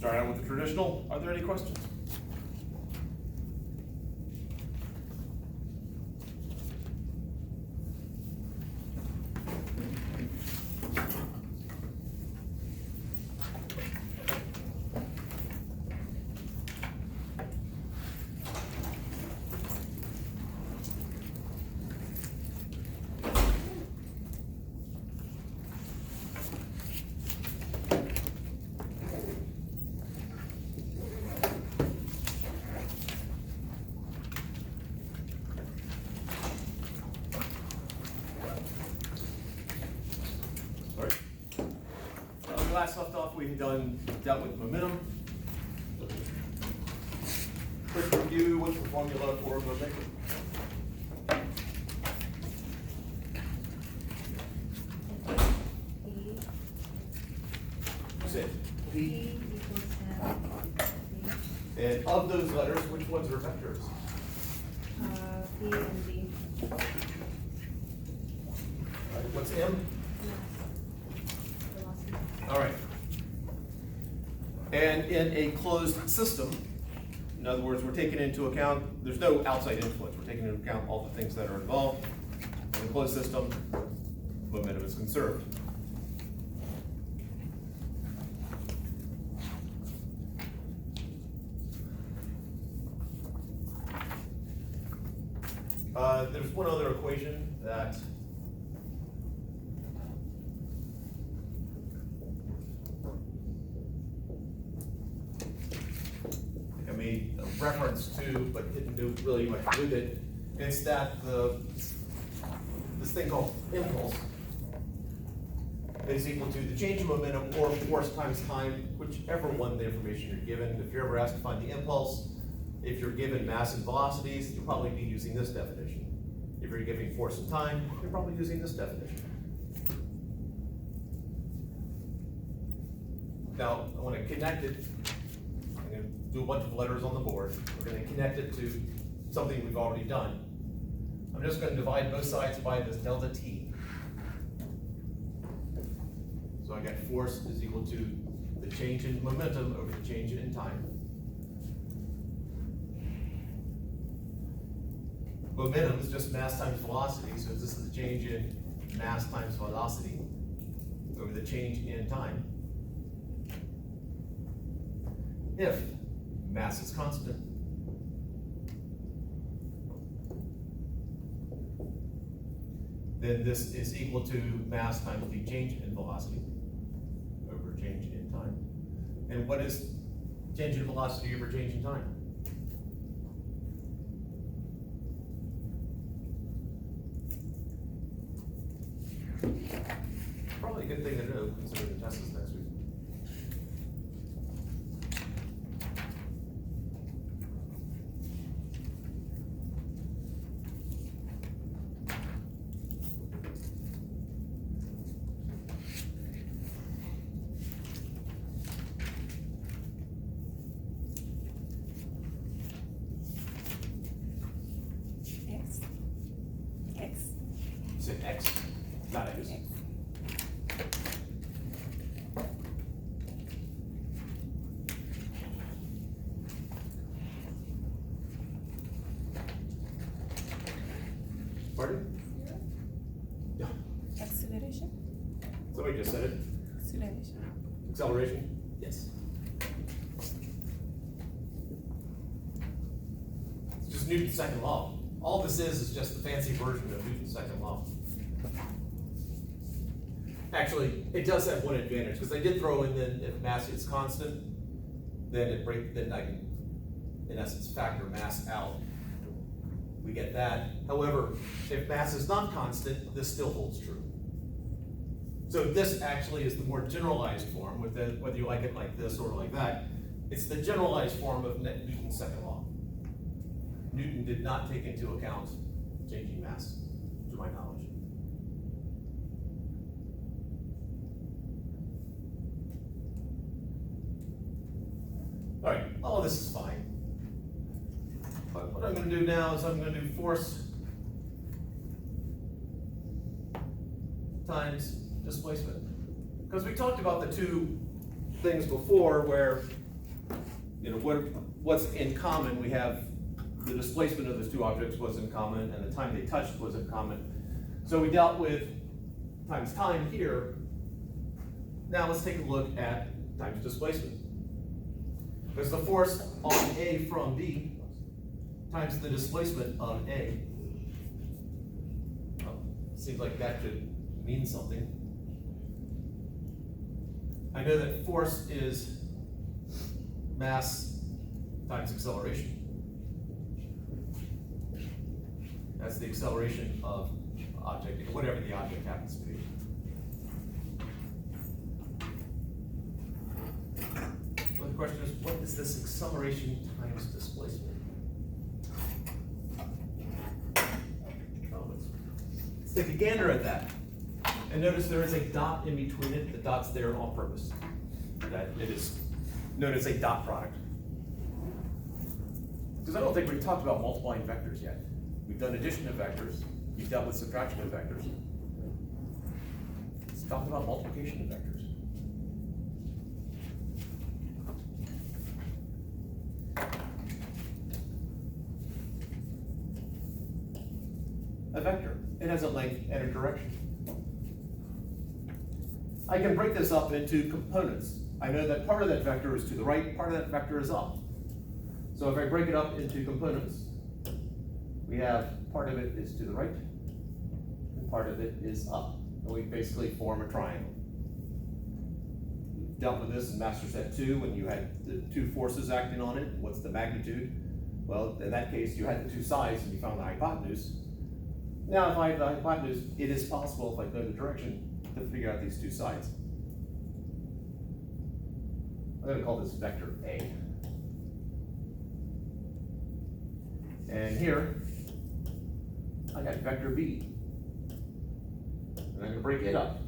Start out with the traditional. Are there any questions? Last left off, we had dealt with momentum. Quick review, what's the formula for momentum? P equals M. And of those letters, which ones are vectors? P and D. What's M? Velocity. All right. And in a closed system, in other words, we're taking into account, there's no outside influence. We're taking into account all the things that are involved. In a closed system, momentum is conserved. There's one other equation that I made a reference to, but didn't do really much with it. It's that this thing called impulse is equal to the change in momentum or force times time, whichever one the information you're given. If you're ever asked to find the impulse, if you're given mass and velocities, you'll probably be using this definition. If you're giving force and time, you're probably using this definition. Now, I want to connect it. I'm going to do a bunch of letters on the board. We're going to connect it to something we've already done. I'm just going to divide both sides by this delta T. So I got force is equal to the change in momentum over the change in time. Momentum is just mass times velocity, so this is the change in mass times velocity over the change in time. If mass is constant, then this is equal to mass times the change in velocity over change in time. And what is change in velocity over change in time? Probably a good thing to know considering the test is next week. X. You said X, not X. Pardon? Yeah. Acceleration. Somebody just said it. Acceleration. Acceleration? Yes. It's just Newton's second law. All this is just the fancy version of Newton's second law. Actually, it does have one advantage, because I did throw in then if mass is constant, then I can, in essence, factor mass out. We get that. However, if mass is not constant, this still holds true. So this actually is the more generalized form, whether you like it like this or like that. It's the generalized form of Newton's second law. Newton did not take into account changing mass, to my knowledge. All right, all of this is fine. But what I'm going to do now is I'm going to do force times displacement. Because we talked about the two things before where what's in common, we have the displacement of those two objects was in common, and the time they touched was in common. So we dealt with times time here. Now let's take a look at times displacement. Because the force on A from B times the displacement of A. Well, seems like that should mean something. I know that force is mass times acceleration. That's the acceleration of object, whatever the object happens to be. So the question is, what is this acceleration times displacement? Let's take a gander at that. And notice there is a dot in between it. The dot's there on purpose. That it is known as a dot product. Because I don't think we've talked about multiplying vectors yet. We've done addition of vectors. We've dealt with subtraction of vectors. Let's talk about multiplication of vectors. A vector. It has a length and a direction. I can break this up into components. I know that part of that vector is to the right, part of that vector is up. So if I break it up into components, we have part of it is to the right, and part of it is up. And we basically form a triangle. We've dealt with this in Master Set 2 when you had the two forces acting on it. What's the magnitude? Well, in that case, you had the two sides and you found the hypotenuse. Now, if I have the hypotenuse, it is possible, if I know the direction, to figure out these two sides. I'm going to call this vector A. And here, I got vector B. And I'm going to break it up.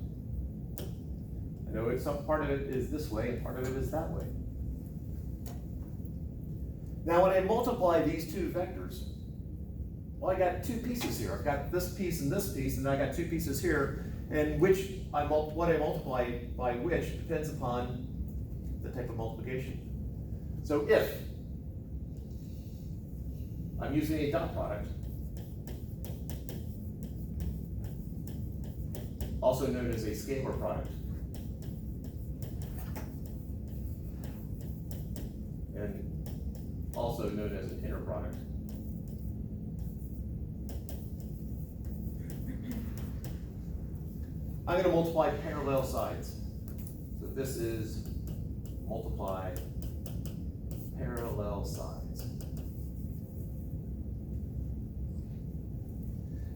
I know some part of it is this way and part of it is that way. Now when I multiply these two vectors, well, I got two pieces here. I've got this piece, and I got two pieces here. And what I multiply by which depends upon the type of multiplication. So if I'm using a dot product, also known as a scalar product, and also known as an inner product. I'm going to multiply parallel sides. So this is multiply parallel sides.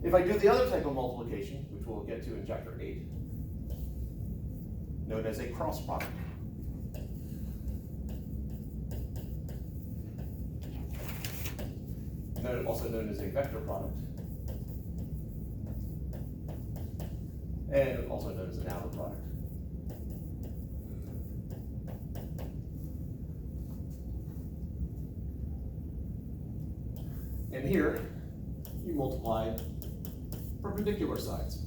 If I do the other type of multiplication, which we'll get to in chapter 8, known as a cross product. Also known as a vector product. And also known as an outer product. And here, you multiply perpendicular sides.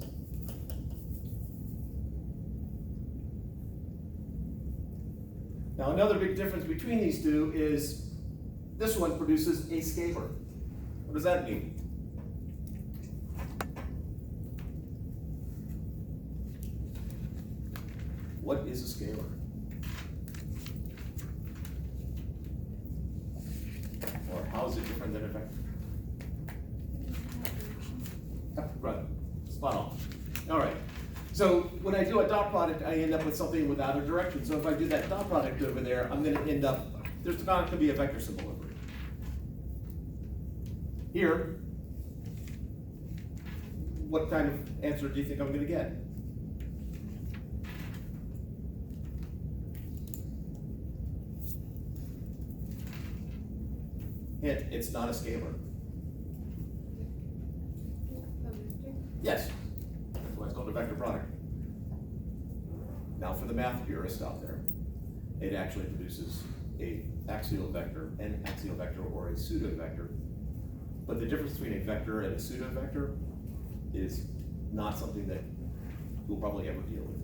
Now another big difference between these two is this one produces a scalar. What does that mean? What is a scalar? Or how is it different than a vector? Right, spot on. All right. So when I do a dot product, I end up with something without a direction. So if I do that dot product over there, I'm going to end up, there's not going to be a vector symbol over it. Here, what kind of answer do you think I'm going to get? Hint, it's not a scalar. Yes, that's why it's called a vector product. Now for the math purist out there, it actually produces a axial vector, an axial vector, or a pseudo vector. But the difference between a vector and a pseudo vector is not something that we'll probably ever deal with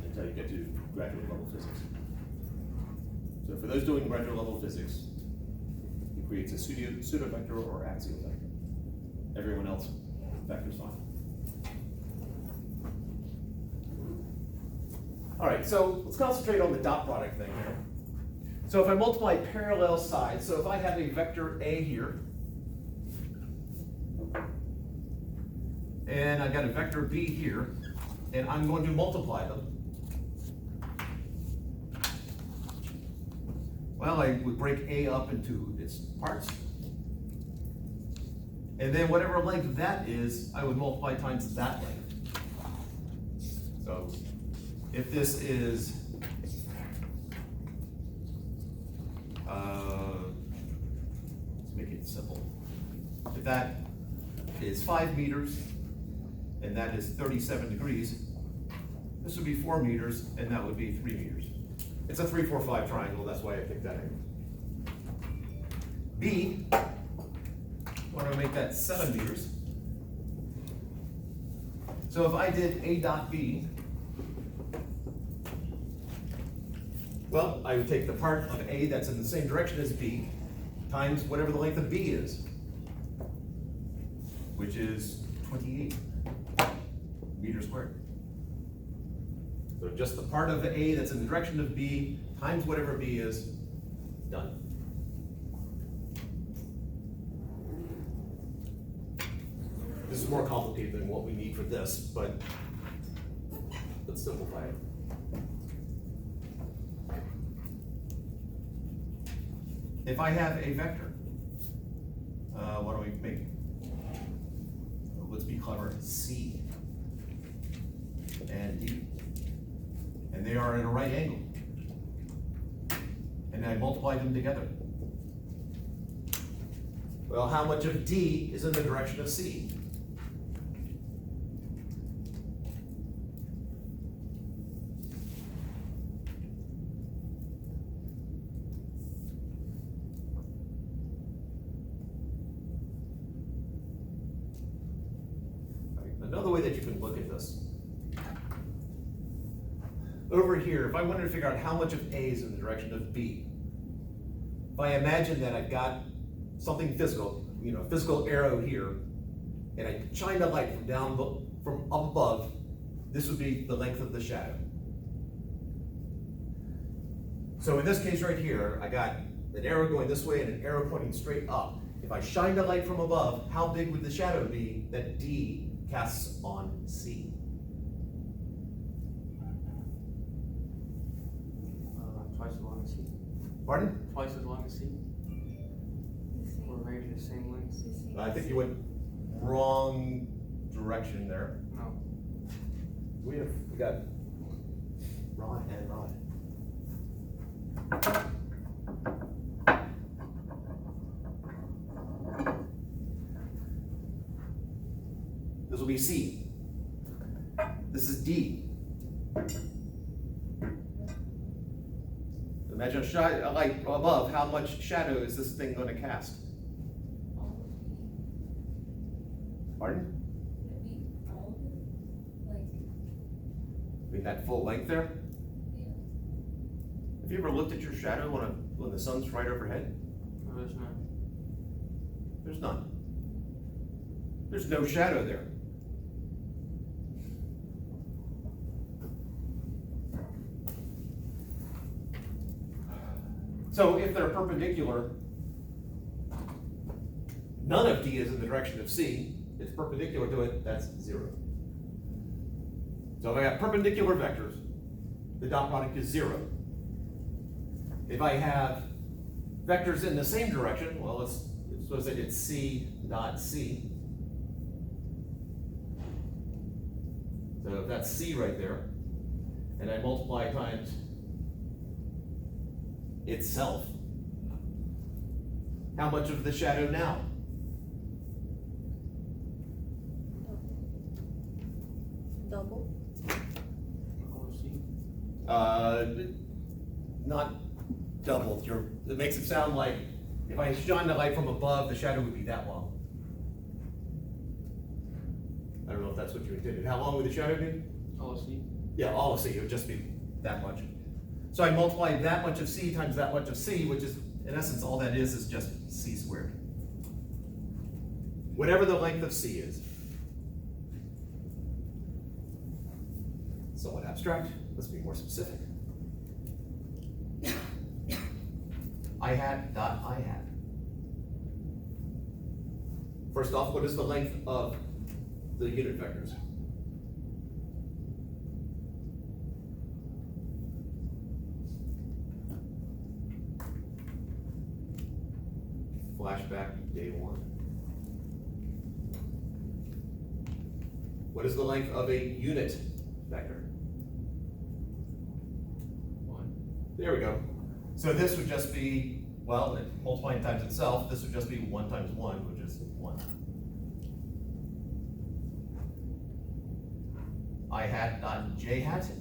until you get to graduate level physics. So for those doing graduate level physics, it creates a pseudo vector or axial vector. Everyone else, vector's fine. All right, so let's concentrate on the dot product thing here. So if I multiply parallel sides, so if I have a vector A here, and I got a vector B here, and I'm going to multiply them. Well, I would break A up into its parts. And then whatever length that is, I would multiply times that length. So if this is, let's make it simple. If that is 5 meters, and that is 37 degrees, this would be 4 meters, and that would be 3 meters. It's a 3, 4, 5 triangle, that's why I picked that angle. B, I want to make that 7 meters. So if I did A dot B, well, I would take the part of A that's in the same direction as B times whatever the length of B is, which is 28 meters squared. So just the part of A that's in the direction of B times whatever B is, done. This is more complicated than what we need for this, but let's simplify it. If I have a vector, what do we make? Let's be clever, C and D. And they are at a right angle. And I multiply them together. Well, how much of D is in the direction of C? Another way that you can look at this. Over here, if I wanted to figure out how much of A is in the direction of B, if I imagine that I've got something physical, a physical arrow here, and I shine the light from up above, this would be the length of the shadow. So in this case right here, I got an arrow going this way and an arrow pointing straight up. If I shine the light from above, how big would the shadow be that D casts on C? Twice as long as C. Pardon? Twice as long as C. Or maybe the same length. I think you went wrong direction there. No. We got rod and rod. This will be C. This is D. Imagine a light above. How much shadow is this thing going to cast? Pardon? I mean that full length there? Have you ever looked at your shadow when the sun's right overhead? No, there's none. There's none. There's no shadow there. So if they're perpendicular, none of D is in the direction of C. It's perpendicular to it, that's 0. So if I got perpendicular vectors, the dot product is 0. If I have vectors in the same direction, well, let's suppose that it's C dot C. So if that's C right there, and I multiply times itself, how much of the shadow now? Double. Oh, C. Not double. It makes it sound like if I shine the light from above, the shadow would be that long. I don't know if that's what you intended. How long would the shadow be? Oh, C. Yeah, all of C. It would just be that much. So I multiply that much of c times that much of c, which is, in essence, all that is just c squared. Whatever the length of c is. Somewhat abstract, let's be more specific. I hat dot I hat. First off, what is the length of the unit vectors? Flashback day one. What is the length of a unit vector? 1. There we go. So this would just be, well, multiplying times itself, this would just be 1 times 1, which is 1. I hat dot j hat. Same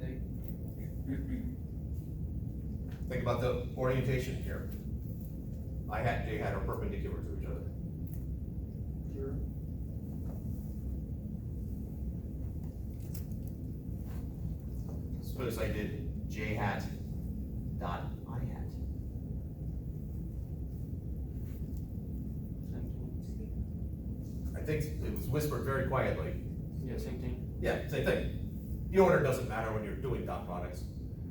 thing. Think about the orientation here. I hat, j hat are perpendicular to each other. 0. Suppose I did j hat dot I hat. Same thing. I think it was whispered very quietly. Yeah, same thing. Yeah, same thing. The order doesn't matter when you're doing dot products.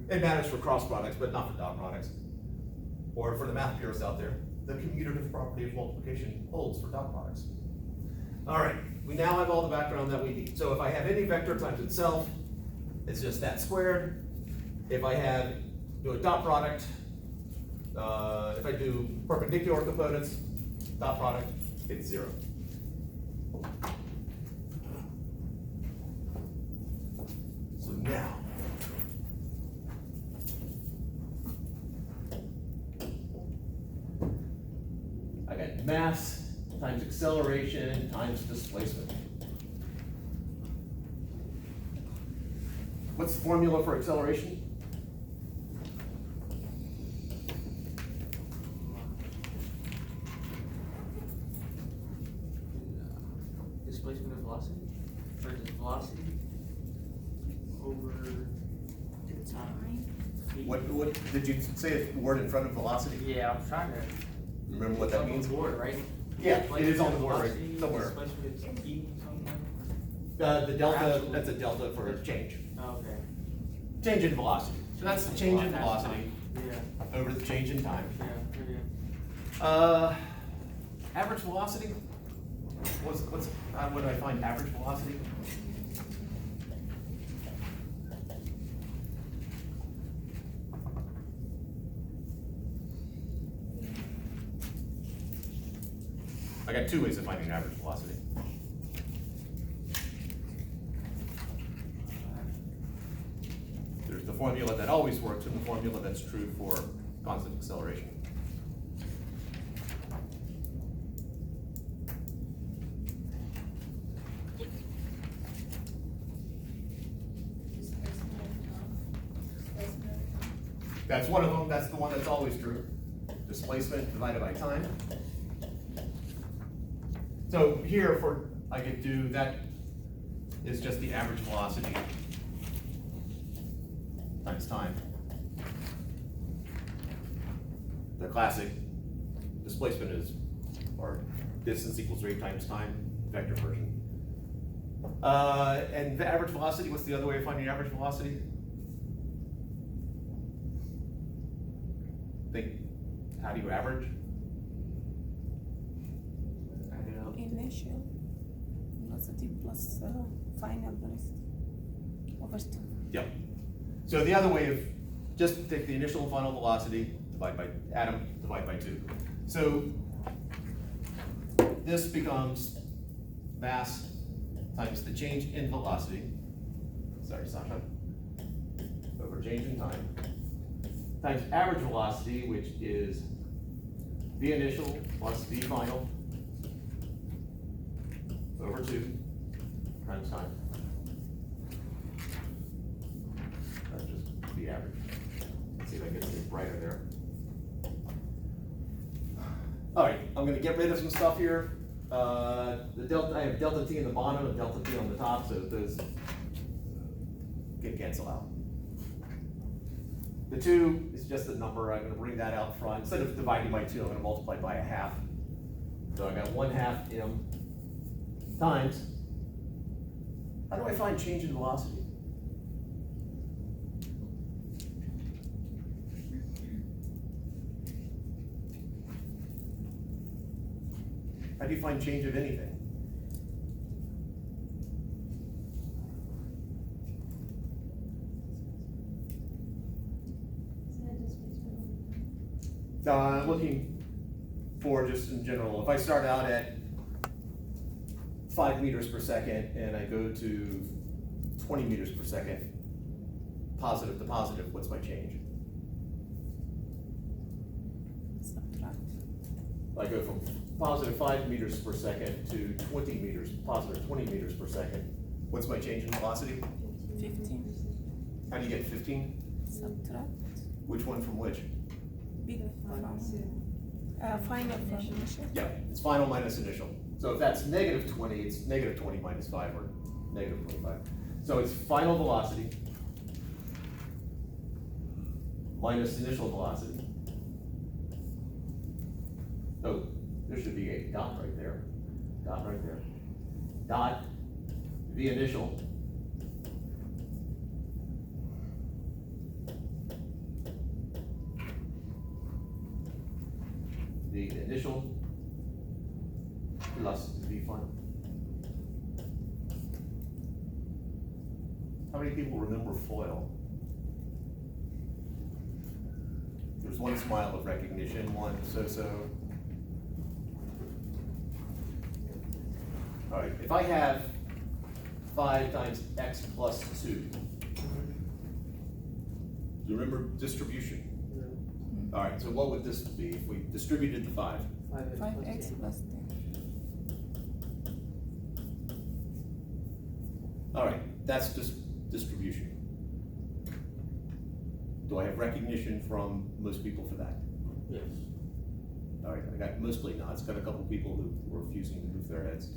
It matters for cross products, but not for dot products. Or for the math purists out there, the commutative property of multiplication holds for dot products. All right, we now have all the background that we need. So if I have any vector times itself, it's just that squared. If I do a dot product, if I do perpendicular components, dot product, it's 0. So now, I got mass times acceleration times displacement. What's the formula for acceleration? Displacement of velocity versus velocity over Time. What did you say a word in front of velocity? Yeah, I'm trying to. Remember what that It's on means? the board, right? Yeah, it is on the board, right, Velocity, somewhere. Displacement is E something. The delta, Actual- that's a delta for a change. Oh, okay. Change in velocity. So that's the change in velocity Yeah, over the change in time. yeah. Average velocity? What do I find average velocity? I got 2 ways of finding average velocity. There's the formula that always works and the formula that's true for constant acceleration. That's one of them, that's the one that's always true. Displacement divided by time. So here I could do, that is just the average velocity times time. The classic displacement is, or distance equals rate times time, vector version. And the average velocity, what's the other way of finding average velocity? How do you average? Add it up. Initial velocity plus final velocity over time. Yep. So the other way of, just take the initial and final velocity, divide by 2. So this becomes mass times the change in velocity, sorry, Sasha, over change in time, times average velocity, which is v initial plus v final over 2 times time. That's just the average. Let's see if I can get it brighter there. I'm gonna get rid of some stuff here. The delta, I have delta t in the bottom and delta t on the top, so those can cancel out. The 2 is just a number, I'm gonna bring that out front. Instead of dividing by 2, I'm gonna multiply by a half. So I got 1/2 m times. How do I find change in velocity? How do you find change of anything? I'm looking for just in general, if I start out at 5 meters per second and I go to 20 meters per second, positive to positive, what's my change? Subtract. I go from positive 5 meters per second to 20 meters, positive 20 meters per second. What's my change in velocity? 15. How do you get 15? Subtract. Which one from which? Big from final from initial. Yeah, it's final minus initial. So if that's negative 20, it's negative 20 minus 5 or negative 25. So it's final velocity minus initial velocity. Oh, there should be a dot right there. Dot right there. Dot the initial plus the final. How many people remember FOIL? There's one smile of recognition, one so-so. All right, if I have 5 times x plus 2, do you remember distribution? All right, so what would this be if we distributed the 5? 5x plus 10. All right, that's just distribution. Do I have recognition from most people for that? Yes. All right, I got mostly nods, got a couple people who were refusing to move their heads.